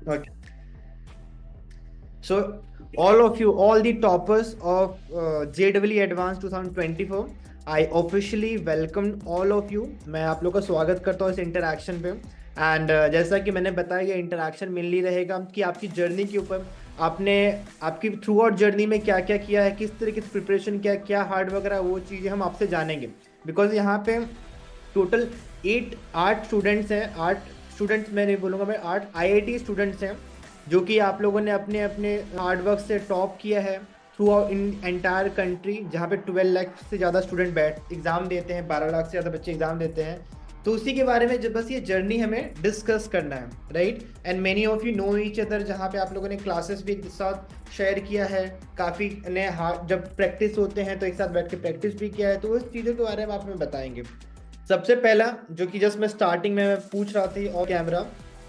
Okay. So, all of you, all the toppers of JEE Advanced 2024, I officially welcome all of you. मैं आप लोग का स्वागत करता हूँ इस इंटरैक्शन पे। एंड जैसा कि मैंने बताया, ये इंटरैक्शन मेनली रहेगा कि आपकी जर्नी के ऊपर, आपने आपकी थ्रू आउट जर्नी में क्या क्या किया है, किस तरीके से प्रिपरेशन किया, क्या हार्ड वगैरह, वो चीज़ें हम आपसे जानेंगे। बिकॉज यहाँ पे टोटल 8 स्टूडेंट्स हैं। 8 स्टूडेंट्स मैं नहीं बोलूँगा, मैं 8 IIT स्टूडेंट्स हैं जो कि आप लोगों ने अपने अपने हार्ड वर्क से टॉप किया है through out in entire country, जहाँ पे 12 लाख से ज़्यादा स्टूडेंट बैठ एग्ज़ाम देते हैं, 12 लाख से ज़्यादा बच्चे एग्ज़ाम देते हैं। तो उसी के बारे में जब बस ये जर्नी हमें डिस्कस करना है, right. And many of you know each other, जहाँ पे आप लोगों ने क्लासेस भी एक साथ शेयर किया है, काफ़ी ने जब प्रैक्टिस होते हैं तो एक साथ बैठ के प्रैक्टिस भी किया है। तो उस चीज़ों के बारे में आप हमें बताएंगे। सबसे पहला जो कि जस्ट मैं स्टार्टिंग में पूछ रहा थी और कैमरा,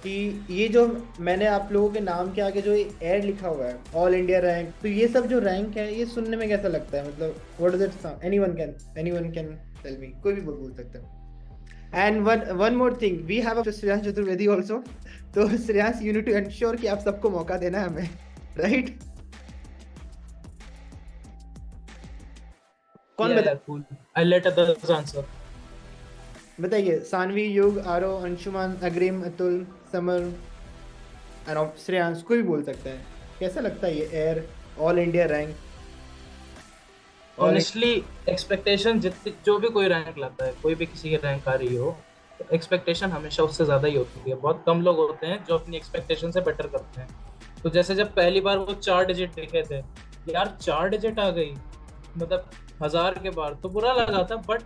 कि ये जो मैंने आप लोगों के नाम के आगे जो एयर लिखा हुआ है, ऑल इंडिया रैंक, तो ये सब जो रैंक है ये सुनने में कैसा लगता है? मतलब what does it sound? Anyone can tell me, कोई भी बोल सकता है। And one one more thing, we have a Shreyansh Chaturvedi also. तो Shreyansh, you need to ensure कि आप सबको मौका देना है हमें, राइट? कौन Yeah, बता yeah, cool. I'll let others answer. बताइए। सानवी, युग, आरो, अंशुमान, अग्रिम, Atul, summer end of Shreyansh, कोई भी बोल सकता है। कैसा लगता है ये air all India rank? All Honestly, expectation जितनी जो भी कोई रैंक लाता है, कोई भी किसी की रैंक आ रही हो, तो एक्सपेक्टेशन हमेशा उससे ज्यादा ही होती है। बहुत कम लोग होते हैं जो अपनी एक्सपेक्टेशन से बेटर करते हैं। तो जैसे जब पहली बार वो 4 डिजिट दिखे थे, यार 4 डिजिट आ गई, मतलब 1000 के बार, तो बुरा लगा था, बट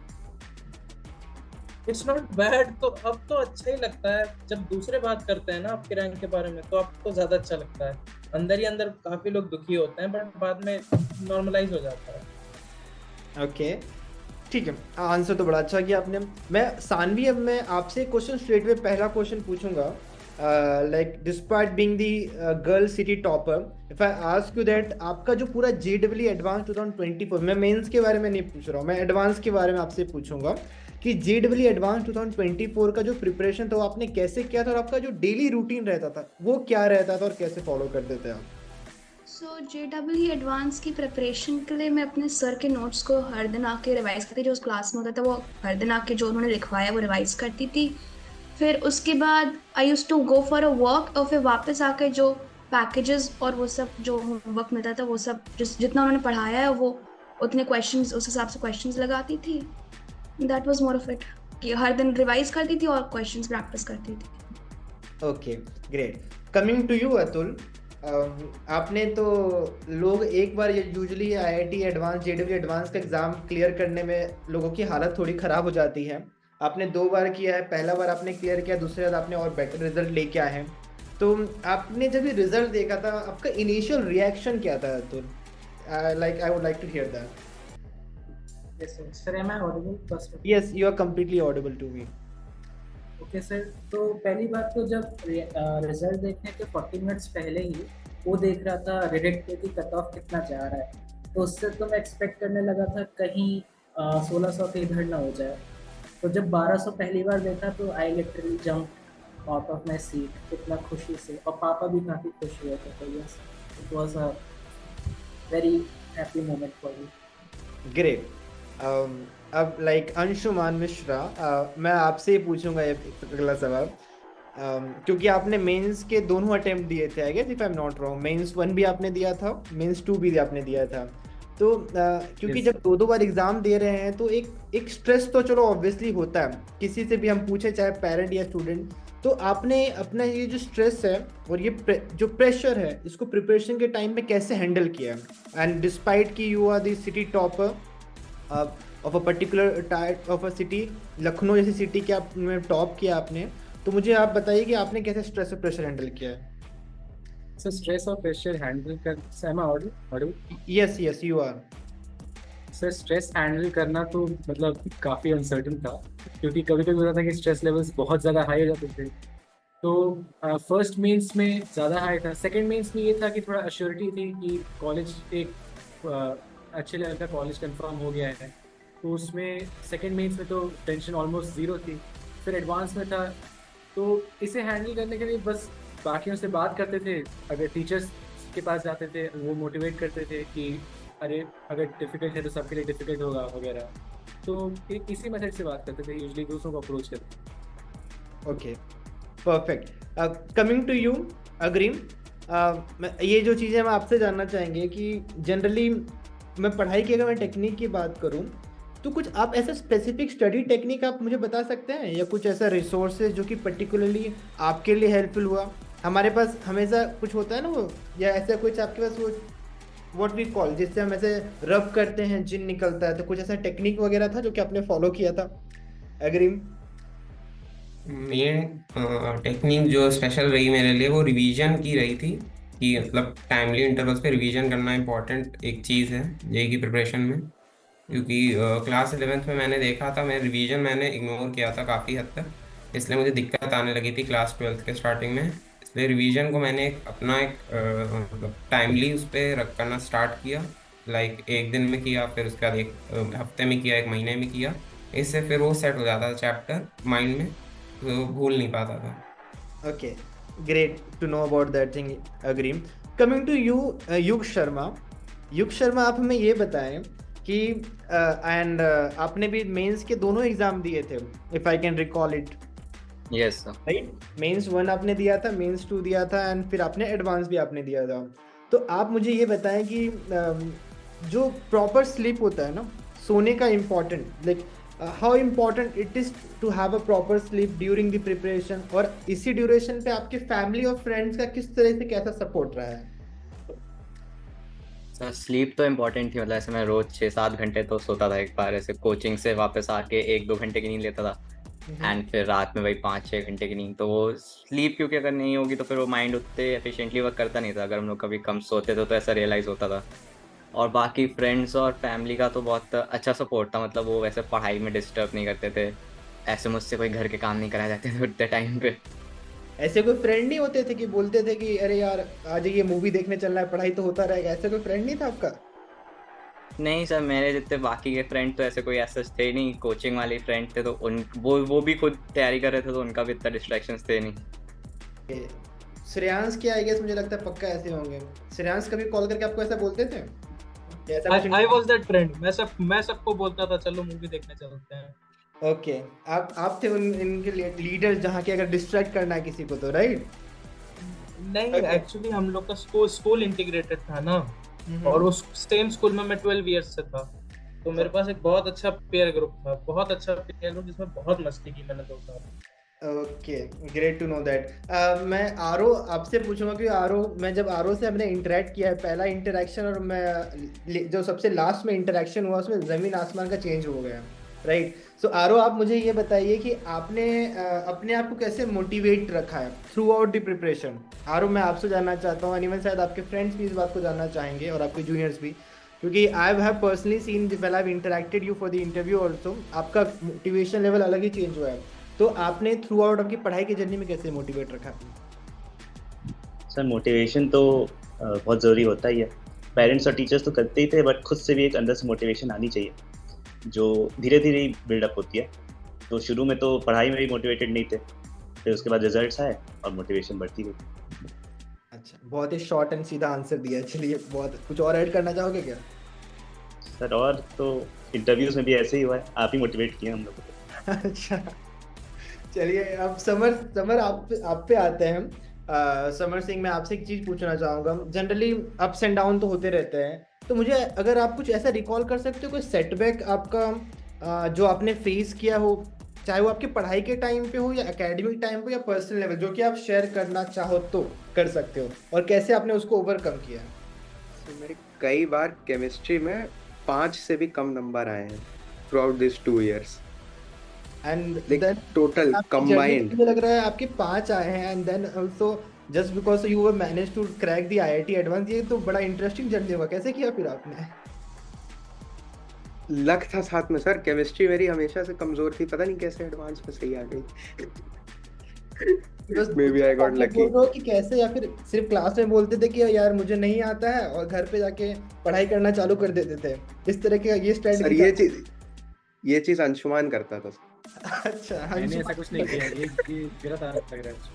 इट्स नॉट बैड। तो अब तो अच्छा ही लगता है जब दूसरे बात करते हैं ना आपके रैंक के बारे में, तो आपको ज्यादा अच्छा लगता है। अंदर ही अंदर काफी लोग दुखी होते हैं, बट बाद में नॉर्मलाइज हो जाता है। ओके, ठीक है। आंसर तो बड़ा अच्छा किया आपने। मैं सानवी, अब मैं आपसे क्वेश्चन स्ट्रेट वे पहला क्वेश्चन पूछूंगा। Like despite being the girl city topper, if I ask you that, आपका जो पूरा JEE एडवांस 2024, मैं मेंस के बारे में नहीं पूछ रहा हूँ, मैं एडवांस के बारे में आपसे पूछूंगा कि JEE एडवांस 2024 का जो प्रिपरेशन था वो आपने कैसे किया था, और आपका जो डेली रूटीन रहता था वो क्या रहता था, और कैसे फॉलो करते थे आप? सो JEE एडवांस की प्रिपरेशन के लिए मैं अपने सर के नोट्स को हर दिन आके रिवाइज करती थी। जो उस क्लास में होता था वो हर दिन आके जो उन्होंने लिखवाया वो रिवाइज करती थी। फिर उसके बाद I use to go for a walk, और फिर वापस आके जो पैकेजेस और वो सब जो होमवर्क मिलता था वो सब जितना उन्होंने पढ़ाया है वो उतने क्वेश्चंस उस हिसाब से क्वेश्चंस लगाती थी। That was more of it, कि हर दिन रिवाइज करती थी और क्वेश्चंस प्रैक्टिस करती थी। Okay, great. Coming to you Atul, आपने तो, लोग एक बार usually IIT advance JEE advance का एग्ज़ाम क्लियर करने में लोगों की हालत थोड़ी ख़राब हो जाती है। आपने 2 बार किया है, पहला बार आपने क्लियर किया, दूसरी बार आपने और बेटर रिजल्ट लेके आए हैं। तो आपने जब ये रिजल्ट देखा था, आपका इनिशियल रिएक्शन क्या था Atul? Like I would like to hear that. Yes, sir. Sir, am I audible first of all? Yes, you are completely audible to me. Okay sir, तो पहली बात तो जब रिजल्ट देखने के 40 मिनट्स पहले ही वो देख रहा था रेडिट पे कि कट ऑफ कितना जा रहा है, तो उससे तो मैं एक्सपेक्ट करने लगा था कहीं 1600 के इधर ना हो जाए। तो जब 1200 पहली बार देखा तो I literally jump out of my seat, इतना खुशी से, और पापा भी काफ़ी खुश हुए थे। तो yes, it was a very happy moment for you. Great. अब लाइक अंशुमान मिश्रा, मैं आपसे ही पूछूंगा ये अगला सवाल। क्योंकि आपने मेंस के दोनों अटेम्प्ट दिए थे, I guess if I am not wrong, mains 1 भी आपने दिया था, मेंस 2 भी आपने दिया था। तो क्योंकि यस। जब दो दो बार एग्जाम दे रहे हैं तो एक एक स्ट्रेस तो चलो ऑब्वियसली होता है, किसी से भी हम पूछे, चाहे पेरेंट या स्टूडेंट। तो आपने अपना ये जो स्ट्रेस है और ये जो प्रेशर है, इसको प्रिपरेशन के टाइम में कैसे हैंडल किया है? एंड डिस्पाइट कि you are the city topper of a particular type of a city, Lucknow जैसी सिटी के आपने टॉप किया आपने, तो मुझे आप बताइए कि आपने कैसे स्ट्रेस और प्रेशर हैंडल किया है? सर स्ट्रेस और प्रेशर हैंडल कर, am I audible? Yes yes, you are. Sir stress handle करना तो मतलब काफ़ी अनसर्टन था, क्योंकि कभी कभी होता था कि स्ट्रेस लेवल्स बहुत ज़्यादा हाई हो जाते थे। तो फर्स्ट मेंस में ज़्यादा हाई था, सेकंड मेंस में ये था कि थोड़ा अश्योरिटी थी कि कॉलेज एक अच्छे लेवल का कॉलेज कंफर्म हो गया है। तो उसमें सेकंड मेंस में तो टेंशन ऑलमोस्ट ज़ीरो थी। फिर एडवांस में था, तो इसे हैंडल करने के लिए बस बाकियों से बात करते थे, अगर टीचर्स के पास जाते थे वो मोटिवेट करते थे कि अरे अगर डिफिकल्ट है तो सबके लिए डिफिकल्ट होगा वगैरह। तो इसी मेथड से बात करते थे, यूजली दूसरों को अप्रोच करते। Okay, perfect. Coming to you Agrim, ये जो चीज़ें हम आपसे जानना चाहेंगे कि जनरली मैं पढ़ाई की अगर मैं टेक्निक की बात करूं तो कुछ आप ऐसा स्पेसिफिक स्टडी टेक्निक आप मुझे बता सकते हैं, या कुछ ऐसा रिसोर्सेज जो कि पर्टिकुलरली आपके लिए हेल्पफुल हुआ? हमारे पास हमेशा कुछ होता है ना वो, या ऐसा कुछ आपके पास वो व्हाट वी कॉल, जिससे हम ऐसे रब करते हैं जिन निकलता है, तो कुछ ऐसा टेक्निक वगैरह था जो कि आपने फॉलो किया था? अग्रीम। मेन टेक्निक जो स्पेशल रही मेरे लिए वो रिवीजन की रही थी, कि मतलब टाइमली इंटरवल्स पे रिवीजन करना इम्पोर्टेंट एक चीज़ है जेई की प्रिपरेशन में। क्योंकि क्लास 11th में मैंने देखा था, मैं रिवीजन मैंने इग्नोर किया था काफ़ी हद तक, इसलिए मुझे दिक्कत आने लगी थी क्लास 12th के स्टार्टिंग में। इसलिए रिवीजन को मैंने अपना एक मतलब टाइमली उस पर रख करना स्टार्ट किया। लाइक एक दिन में किया, फिर उसके बाद एक हफ्ते में किया, एक महीने में किया। इससे फिर वो सेट हो जाता था चैप्टर माइंड में, तो भूल नहीं पाता था। Okay, great to know about that thing, Agreem. Coming to you, युग शर्मा। युग शर्मा, आप हमें ये बताएं कि एंड आपने भी मेंस के दोनों एग्जाम दिए थे, if I can recall it, yes sir. Right? Mains 1 आपने दिया था, मेंस 2 दिया था, एंड फिर आपने एडवांस भी आपने दिया था। तो आप मुझे ये बताएं कि जो प्रॉपर स्लीप होता है ना, सोने का important, like how important it is to have a proper sleep during the preparation, और इसी ड्यूरेशन पे आपके फैमिली और फ्रेंड्स का किस तरह से कैसा सपोर्ट रहा है? सर स्लीप तो इम्पोर्टेंट थी, मतलब ऐसे मैं रोज 6-7 घंटे तो सोता था। एक बार ऐसे कोचिंग से वापस आके 1-2 घंटे की नींद लेता था, एंड फिर रात में वही 5-6 घंटे की नींद। तो वो स्लीप क्योंकि अगर नहीं होगी तो फिर वो माइंड उतने एफिशिएंटली वर्क करता नहीं था। अगर हम लोग कभी कम सोते थे तो ऐसा रियलाइज़ होता था। और बाकी फ्रेंड्स और फैमिली का तो बहुत अच्छा सपोर्ट था, मतलब वो वैसे पढ़ाई में डिस्टर्ब नहीं करते थे। ऐसे मुझसे कोई घर के काम नहीं कराए जाते थे उतने टाइम पे। ऐसे कोई फ्रेंड नहीं होते थे कि बोलते थे कि अरे यार आज ये मूवी देखने चलना है, पढ़ाई तो होता रहेगा? ऐसा कोई फ्रेंड नहीं था आपका? नहीं सर, मेरे जितने बाकी के फ्रेंड तो ऐसे कोई ऐसे थे नहीं। कोचिंग वाले फ्रेंड थे तो उन वो भी खुद तैयारी कर रहे थे, तो उनका भी इतना डिस्ट्रैक्शंस थे नहीं। श्रेयांश के आई गेस मुझे लगता है पक्का ऐसे होंगे। श्रेयांश कभी कॉल करके आपको ऐसा बोलते थे? या ऐसा कुछ? I was that friend. मैं सबको बोलता था चलो मूवी देखने चलते हैं। ओके, आप थे इनके लीडर जहाँ के अगर डिस्ट्रैक्ट करना है किसी को तो, राइट? नहीं, Okay. एक्चुअली हम लोग का स्कूल इंटीग्रेटेड था ना, और उस सेम स्कूल में मैं 12 इयर्स से था। तो मेरे पास एक बहुत अच्छा पेयर ग्रुप था, बहुत अच्छा पेयर ग्रुप जिसमें बहुत मस्ती की मैंने 2 साल। Okay, great to know that. मैं आरो आपसे पूछूंगा कि आरो, मैं जब आरो से हमने इंटरेक्ट किया है, पहला इंटरेक्शन और मैं जो सबसे लास्ट में इंटरेक्शन हुआ उसमें ज़मीन आसमान का चेंज हो गया, राइट? सो आरो, आप मुझे ये बताइए कि आपने अपने आप को कैसे मोटिवेट रखा है थ्रू आउट द प्रिपरेशन? आरो, मैं आपसे जानना चाहता हूँ, एनीवन शायद आपके फ्रेंड्स भी इस बात को जानना चाहेंगे और आपके जूनियर्स भी, क्योंकि I have personally scene when I have interacted you for the interview also, आपका मोटिवेशन लेवल अलग ही चेंज हुआ है। तो आपने थ्रू आउट आपकी पढ़ाई की जर्नी में कैसे मोटिवेट रखा? सर मोटिवेशन तो बहुत ज़रूरी होता ही है। पेरेंट्स और टीचर्स तो करते ही थे, बट खुद से भी एक अंदर से मोटिवेशन आनी चाहिए जो धीरे धीरे बिल्डअप होती है। तो शुरू में तो पढ़ाई में भी मोटिवेटेड नहीं थे, फिर उसके बाद रिजल्ट्स आए और मोटिवेशन बढ़ती गई। अच्छा, बहुत ही शॉर्ट एंड सीधा आंसर दिया। चलिए, बहुत कुछ और ऐड करना चाहोगे क्या? सर और तो इंटरव्यूज़ में भी ऐसे ही हुआ है, आप ही मोटिवेट किए हम लोगों को। अच्छा, चलिए अब समर आप पे आते हैं हम। समर सिंह, मैं आपसे एक चीज़ पूछना चाहूँगा। जनरली अप्स एंड डाउन तो होते रहते हैं, तो मुझे अगर आप कुछ ऐसा रिकॉल कर सकते हो, कोई सेटबैक आपका जो आपने फेस किया हो, चाहे वो आपकी पढ़ाई के टाइम पे हो या एकेडमिक टाइम पे या पर्सनल लेवल, जो कि आप शेयर करना चाहो तो कर सकते हो, और कैसे आपने उसको ओवरकम किया? तो मेरे कई बार केमिस्ट्री में 5 से भी कम नंबर आए हैं throughout this 2 years, and like total combined. मुझे लग रहा है आपके 5 आए हैं, and then also just because you were manage to crack the IIT advance. ये तो बड़ा इंटरेस्टिंग जर्नी होगा, कैसे किया फिर आपने? लक था साथ में सर, केमिस्ट्री मेरी हमेशा से कमजोर थी, पता नहीं कैसे एडवांस में सही आ गई। Maybe I got lucky. बोल रहे हो कि कैसे, या फिर सिर्फ क्लास में बोलते थे कि यार मुझे नहीं आता है और घर पे जाके पढ़ाई करना चालू कर देते थे, इस तरह के ये सर स्ट्रेटजी? ये चीज अंशुमान करता था। अच्छा, मैंने ऐसा कुछ नहीं किया, ये गलत आरोप लग रहा है।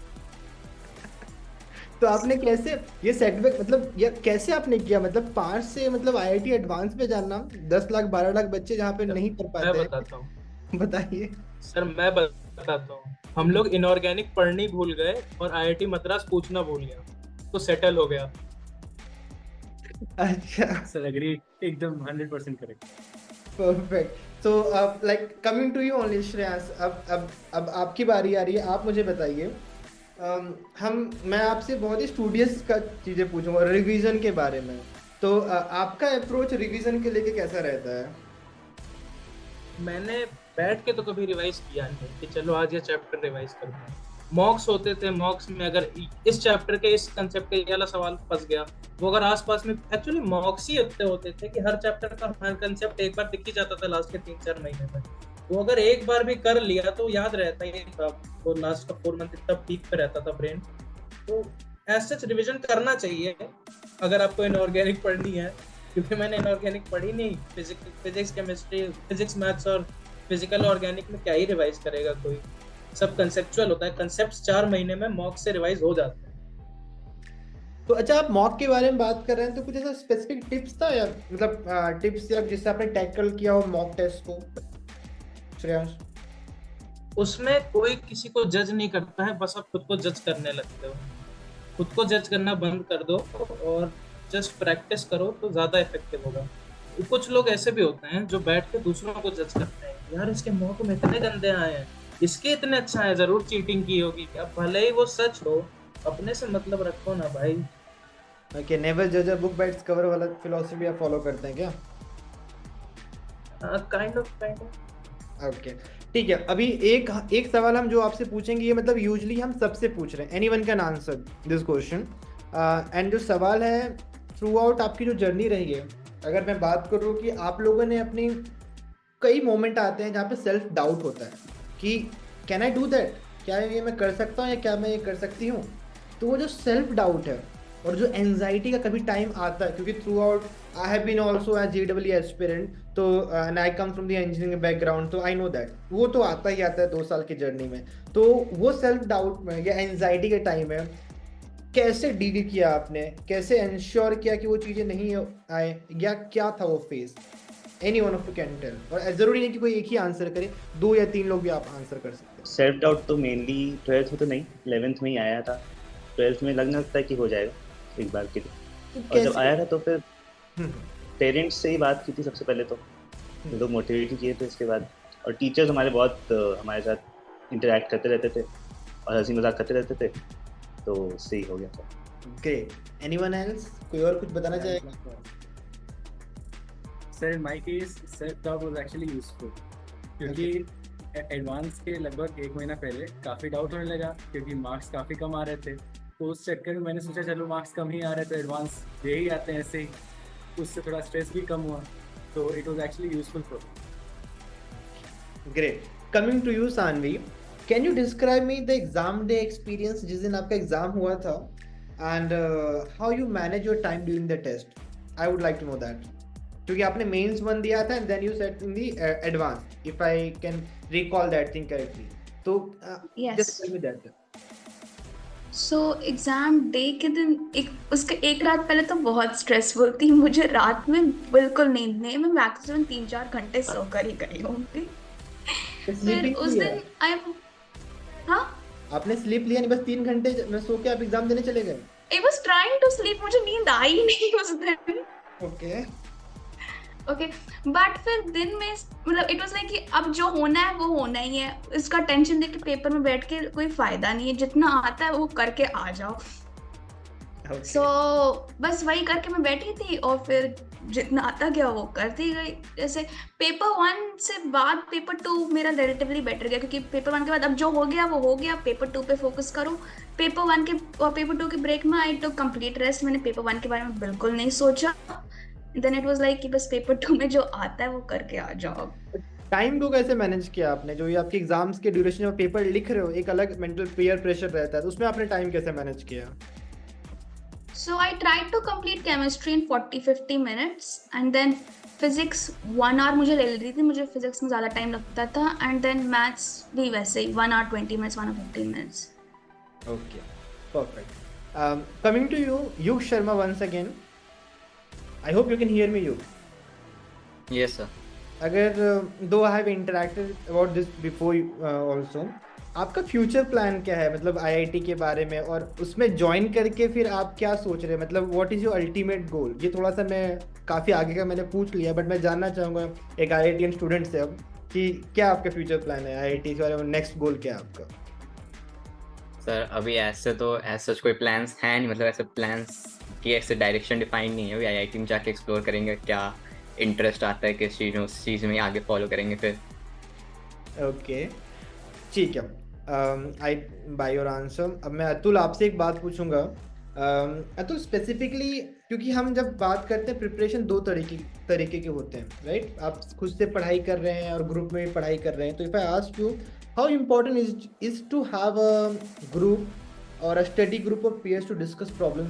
तो आपने कैसे ये सेटबैक मतलब ये कैसे आपने किया, मतलब 5 से मतलब IIT एडवांस पे जाना, 10 लाख 12 लाख बच्चे जहाँ पे नहीं पढ़ मैं पाते हैं। बताता हूँ बताइए। सर, मैं बताता हूँ। हम लोग इनऑर्गेनिक पढ़नी भूल गए और IIT मद्रास पूछना भूल गया, तो सेटल हो गया। अच्छा, सर एग्री, एकदम 100% correct. Perfect. So like coming to you only Shreyansh, अब आपकी बारी आ रही है, आप मुझे बताइए। मैं आपसे बहुत ही स्टूडियस का चीज़ें पूछूंगा रिवीजन के बारे में। तो आपका अप्रोच रिवीजन के लेके कैसा रहता है? मैंने बैठ के तो कभी रिवाइज किया नहीं कि चलो आज ये चैप्टर रिवाइज करते हैं। मॉक्स होते थे, मॉक्स में अगर इस चैप्टर के इस कंसेप्ट के ये वाला सवाल फंस गया, वो अगर आसपास में एक्चुअली मॉक्स ही इतने होते थे कि हर चैप्टर का हर कंसेप्ट एक बार दिख ही जाता था लास्ट के 3-4 महीने में। वो अगर एक बार भी कर लिया तो याद रहता ही था। वो लास्ट का 4 मंथ इतना पीक पे रहता था ब्रेन। तो एज सच रिविजन करना चाहिए अगर आपको इनऑर्गेनिक पढ़नी है, क्योंकि मैंने इनऑर्गेनिक पढ़ी नहीं। फिजिक्स केमिस्ट्री, फिजिक्स मैथ्स और फिजिकल ऑर्गेनिक में क्या ही रिवाइज करेगा कोई। सब कंसेप्चुअल होता है, कंसेप्ट्स 4 महीने में मॉक से रिवाइज हो जाते हैं। तो अच्छा, आप मॉक के बारे में बात कर रहे हैं, तो कुछ ऐसा स्पेसिफिक टिप्स था या मतलब टिप्स या जिससे आपने टैकल किया हो मॉक टेस्ट को, श्रेयांश? उसमें कोई किसी को जज नहीं करता है, बस आप खुद को जज करने लगते हो। खुद को जज करना बंद कर दो और जस्ट प्रैक्टिस करो तो ज्यादा इफेक्टिव होगा। कुछ लोग ऐसे भी होते हैं जो बैठ के दूसरों को जज करते हैं, यार इसके मॉक में इतने गंदे आए हैं, इसके इतने अच्छा है, जरूर चीटिंग की होगी। अब भले ही वो सच हो, अपने से मतलब रखो ना भाई। ओके, नेवर जज a book by its cover वाला फिलॉसफी आप फॉलो करते हैं क्या? Kind of. ओके, ठीक है। अभी एक सवाल हम जो आपसे पूछेंगे, ये मतलब यूजुअली हम सबसे पूछ रहे हैं, anyone can answer this question. And जो सवाल है, थ्रू आउट आपकी जो जर्नी रही है, अगर मैं बात करूँ कि आप लोगों ने अपनी कई मोमेंट आते हैं जहाँ पे सेल्फ डाउट होता है कि कैन आई डू दैट, क्या ये मैं कर सकता हूँ या क्या मैं ये कर सकती हूँ। तो वो जो सेल्फ डाउट है और जो एंजाइटी का कभी टाइम आता है, क्योंकि throughout I have been also as JEE aspirant, तो and I come from the engineering background, तो आई नो दैट वो तो आता ही आता है 2 साल की जर्नी में। तो वो सेल्फ डाउट में या एंजाइटी के टाइम में कैसे डील किया आपने, कैसे इंश्योर किया कि वो चीज़ें नहीं आए, या क्या था वो phase? Any one of you can tell, और जरूरी नहीं कि कोई एक ही आंसर करे, 2 या 3 लोग भी आप आंसर कर सकते हैं। सेल्फ डाउट तो मेनली 12th में तो नहीं, 11th में ही आया था। 12th में लगना था कि हो जाएगा एक बार के लिए, और जब आया था तो फिर पेरेंट्स से ही बात की थी सबसे पहले, तो लोग मोटिवेट किए थे उसके बाद, और टीचर्स हमारे बहुत हमारे साथ इंटरेक्ट करते रहते थे और हंसी मजाक करते रहते थे, तो सही हो गया था। ग्रेट। एनीवन एल्स, कोई और कुछ बताना चाहेगा? Sir in my case self doubt was actually useful, क्योंकि एडवांस के लगभग 1 महीना पहले काफ़ी डाउट होने लगा, क्योंकि मार्क्स काफ़ी कम आ रहे थे। तो उस चक्कर में मैंने सोचा चलो मार्क्स कम ही आ रहे थे, एडवांस दे ही आते हैं ऐसे ही, उससे थोड़ा स्ट्रेस भी कम हुआ, तो it was actually useful for. Great. Coming to you Saanvi, can you describe me the exam day experience, जिस दिन आपका एग्जाम हुआ था, and how you manage your time during the test? I would like to know that, क्योंकि आपने mains 1 दिया था and then you sat in the advance, if I can recall that thing correctly. तो just tell me that. So exam day के दिन उसके एक रात पहले तो बहुत स्ट्रेसफुल थी। मुझे रात में बिल्कुल नींद नहीं, मैं मैक्सिमम 3-4 घंटे सोकर ही गई होंगी। फिर उस दिन आपने स्लीप लिया नहीं, बस 3 घंटे में सो के आप एग्जाम देने चले गए? I was trying to sleep, मुझे नींद आई नहीं उस दिन। ओके, बट फिर दिन में मतलब इट वाज लाइक कि अब जो होना है वो होना ही है, इसका टेंशन लेके पेपर में बैठ के कोई फायदा नहीं है, जितना आता है वो करके आ जाओ। सो बस वही करके मैं बैठी थी और फिर जितना आता गया वो करती गई। जैसे पेपर 1 से बाद पेपर 2 मेरा रिलेटिवली बेटर गया, क्योंकि पेपर 1 के बाद अब जो हो गया वो हो गया, पेपर 2 पे फोकस करो। पेपर 1 के और पेपर 2 के ब्रेक में आई टुक कंप्लीट रेस्ट, मैंने पेपर 1 के बारे में बिल्कुल नहीं सोचा। देन इट वाज लाइक कि बस पेपर 2 में जो आता है वो करके आ जाओ। टाइम को कैसे मैनेज किया आपने? जो ये आपके एग्जाम्स के ड्यूरेशन में पेपर लिख रहे हो, एक अलग मेंटल पीयर प्रेशर रहता है, तो उसमें आपने टाइम कैसे मैनेज किया? So I tried to complete chemistry in 40-50 minutes and then physics 1 hour मुझे ले लेती थी, मुझे physics में ज़्यादा टाइम लगता था, and then maths भी वैसे ही 1 hour 20 minutes 1 hour 15 minutes। Okay, perfect. Coming to you, Yug Sharma once again. I hope you can hear me, Yug. Yes, sir. अगर दो I have interacted about this before also, आपका future plan क्या है मतलब IIT के बारे में, और उसमें ज्वाइन करके फिर आप क्या सोच रहे हैं, मतलब what is your ultimate goal? ये थोड़ा सा मैं काफ़ी आगे का मैंने पूछ लिया, बट मैं जानना चाहूँगा एक आईआईटीएन स्टूडेंट से अब कि क्या आपका फ्यूचर प्लान है आईआईटी के बारे में, नेक्स्ट गोल क्या है आपका? सर अभी ऐसे तो ऐसा कोई प्लान्स है नहीं, मतलब ऐसे प्लान्स की ऐसे डायरेक्शन डिफाइन नहीं है। अभी आईआईटी में जाके एक्सप्लोर करेंगे क्या इंटरेस्ट आता है किस चीज़ में, उस चीज़ में आगे फॉलो करेंगे फिर। ओके, ठीक है। आई बाय योर आंसर। अब मैं अतुल आपसे एक बात पूछूंगा। अतुल स्पेसिफिकली, क्योंकि हम जब बात करते हैं प्रिपरेशन दो तरीके के होते हैं, राइट? आप खुद से पढ़ाई कर रहे हैं और ग्रुप में भी पढ़ाई कर रहे हैं, तो if I ask you how important is to have a group और a study group of peers to discuss problem?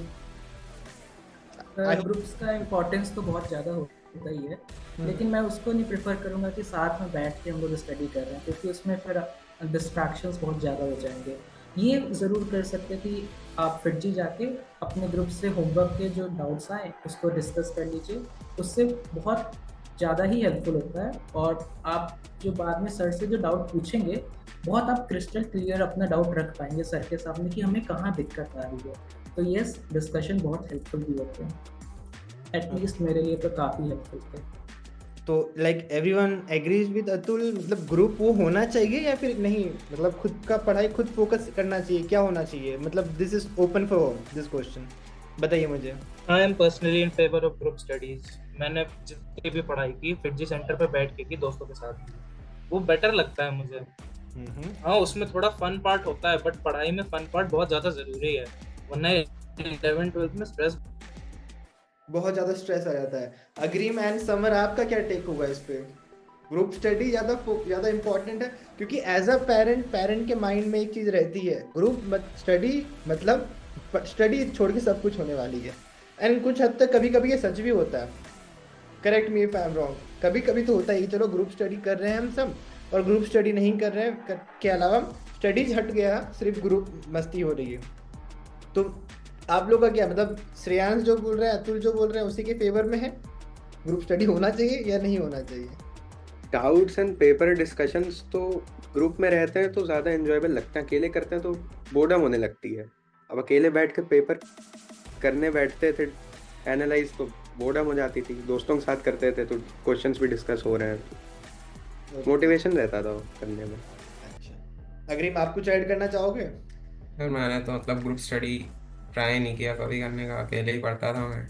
Groups का इम्पोर्टेंस तो बहुत ज़्यादा होता ही है, लेकिन मैं उसको नहीं प्रेफर करूँगा कि साथ में बैठ के हम लोग स्टडी कर रहे हैं, क्योंकि उसमें फिर डिस्ट्रैक्शंस बहुत ज़्यादा हो जाएंगे। ये ज़रूर कर सकते हैं कि आप फिटजी जाके अपने ग्रुप से होमवर्क के जो डाउट्स आए उसको डिस्कस कर लीजिए, उससे बहुत ज़्यादा ही हेल्पफुल होता है। और आप जो बाद में सर से जो डाउट पूछेंगे, बहुत आप क्रिस्टल क्लियर अपना डाउट रख पाएंगे सर के सामने कि हमें कहाँ दिक्कत आ रही है। तो यस, डिस्कशन बहुत हेल्पफुल भी होते हैं, एटलीस्ट मेरे लिए तो काफ़ी हेल्पफुल थे। तो like everyone agrees with Atul, मतलब ग्रुप वो होना चाहिए या फिर नहीं, मतलब खुद का पढ़ाई खुद फोकस करना चाहिए, क्या होना चाहिए? मतलब this is open for this question, बताइए मुझे। I am personally in favour of group studies. मैंने जितनी भी पढ़ाई की फिटजी सेंटर पे बैठ के की दोस्तों के साथ, वो बेटर लगता है मुझे। हाँ, उसमें थोड़ा फन पार्ट होता है, बट पढ़ाई में फन पार्ट बहुत ज़्यादा ज़रूरी है, वरना 11-12 में स्ट्रेस, बहुत ज़्यादा स्ट्रेस आ जाता है। अग्रीम एंड समर, आपका क्या टेक होगा इस पे? ग्रुप स्टडी ज़्यादा इंपॉर्टेंट है, क्योंकि एज अ पेरेंट के माइंड में एक चीज़ रहती है, ग्रुप स्टडी मतलब स्टडी छोड़ के सब कुछ होने वाली है। एंड कुछ हद तक कभी कभी ये सच भी होता है, correct me if I am wrong. कभी कभी तो होता है कि चलो ग्रुप स्टडी कर रहे हैं हम सब, और ग्रुप स्टडी नहीं कर रहे हैं के अलावा स्टडीज हट गया, सिर्फ ग्रुप मस्ती हो रही है। तो आप लोग का क्या मतलब, श्रेयांश जो बोल रहे हैं, अतुल जो बोल रहे हैं, उसी के फेवर में है? ग्रुप स्टडी होना चाहिए या नहीं होना चाहिए? डाउट्स एंड पेपर डिस्कशंस तो ग्रुप में रहते हैं तो ज़्यादा एंजॉयबल लगता है, अकेले करते हैं तो बोर्डम होने लगती है। अब अकेले बैठ के पेपर करने बैठते थे एनालाइज, तो बोर्डम हो जाती थी। दोस्तों के साथ करते थे तो क्वेश्चंस भी डिस्कस हो रहे हैं, तो मोटिवेशन रहता था करने में। अच्छा, अग्रिम आप कुछ ऐड करना चाहोगे? फिर मैंने तो मतलब ग्रुप स्टडी ट्राई नहीं किया कभी करने का, अकेले ही पढ़ता था मैं,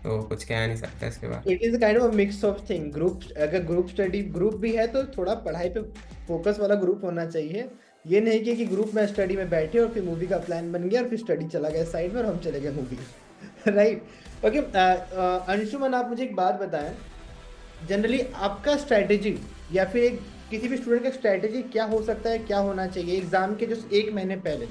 तो कुछ कह नहीं सकता इसके बाद। It is kind of mix of thing. Group, अगर ग्रुप स्टडी ग्रुप भी है तो थोड़ा पढ़ाई पे फोकस वाला ग्रुप होना चाहिए। ये नहीं कि ग्रुप में स्टडी में बैठे और फिर मूवी का प्लान बन गया और फिर स्टडी चला गया साइड में और हम चले गए मूवी। Right, okay. अंशुमन, आप मुझे एक बात बताएं, जनरली आपका स्ट्रैटेजी या फिर किसी भी स्टूडेंट का स्ट्रैटेजी क्या हो सकता है, क्या होना चाहिए एग्जाम के जो 1 महीने पहले?